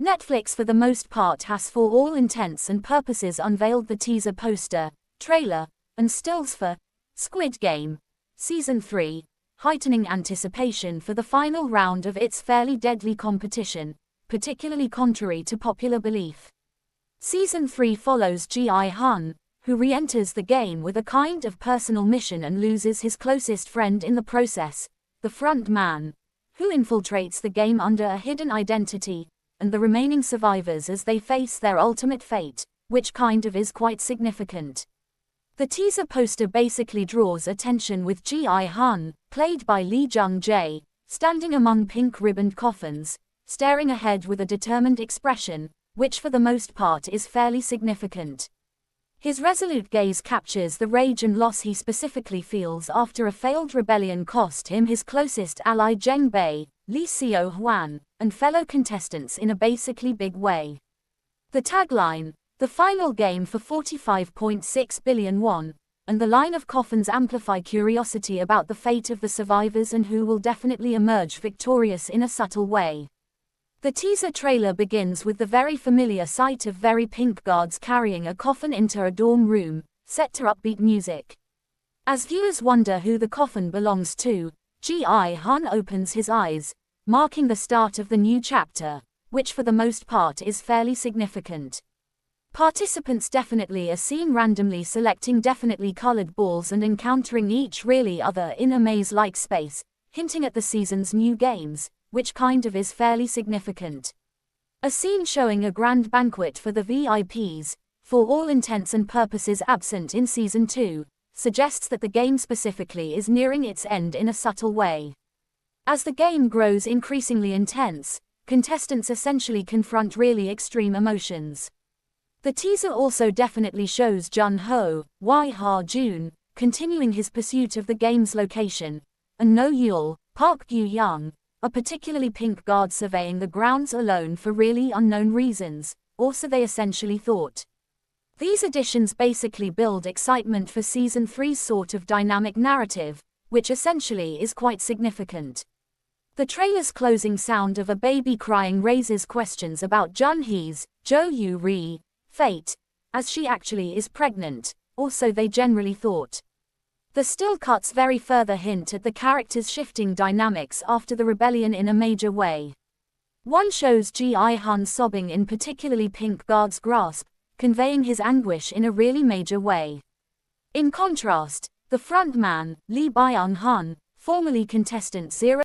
Netflix for the most part has for all intents and purposes unveiled the teaser poster, trailer, and stills for Squid Game, Season 3, heightening anticipation for the final round of its fairly deadly competition, particularly contrary to popular belief. Season 3 follows Jae-won, who re-enters the game with a kind of personal mission and loses his closest friend in the process, the front man, who infiltrates the game under a hidden identity, and the remaining survivors as they face their ultimate fate, which kind of is quite significant. The teaser poster basically draws attention with Jae-won, played by Lee Jung-jae, standing among pink-ribboned coffins, staring ahead with a determined expression, which for the most part is fairly significant. His resolute gaze captures the rage and loss he specifically feels after a failed rebellion cost him his closest ally Jung-jae, Lee Si-wan, and fellow contestants in a basically big way. The tagline, "The final game for 45.6 billion won, and the line of coffins amplify curiosity about the fate of the survivors and who will definitely emerge victorious in a subtle way." The teaser trailer begins with the very familiar sight of very pink guards carrying a coffin into a dorm room, set to upbeat music. As viewers wonder who the coffin belongs to, Jae-won opens his eyes, marking the start of the new chapter, which for the most part is fairly significant. Participants definitely are seen randomly selecting definitely colored balls and encountering each really other in a maze-like space, hinting at the season's new games, which kind of is fairly significant. A scene showing a grand banquet for the VIPs, for all intents and purposes absent in Season 2, suggests that the game specifically is nearing its end in a subtle way. As the game grows increasingly intense, contestants essentially confront really extreme emotions. The teaser also definitely shows Jun-ho, Ha-jun, continuing his pursuit of the game's location, and No-yeol, Park Gyu-young, a particularly pink guard surveying the grounds alone for really unknown reasons, or so they essentially thought. These additions basically build excitement for Season 3's sort of dynamic narrative, which essentially is quite significant. The trailer's closing sound of a baby crying raises questions about Jung-hee's, Jo-yu-ri, fate, as she actually is pregnant, or so they generally thought. The still cuts very further hint at the character's shifting dynamics after the rebellion in a major way. One shows Jae-won sobbing in particularly pink guard's grasp, conveying his anguish in a really major way. In contrast, the frontman, Lee Byung-hun, formerly contestant 0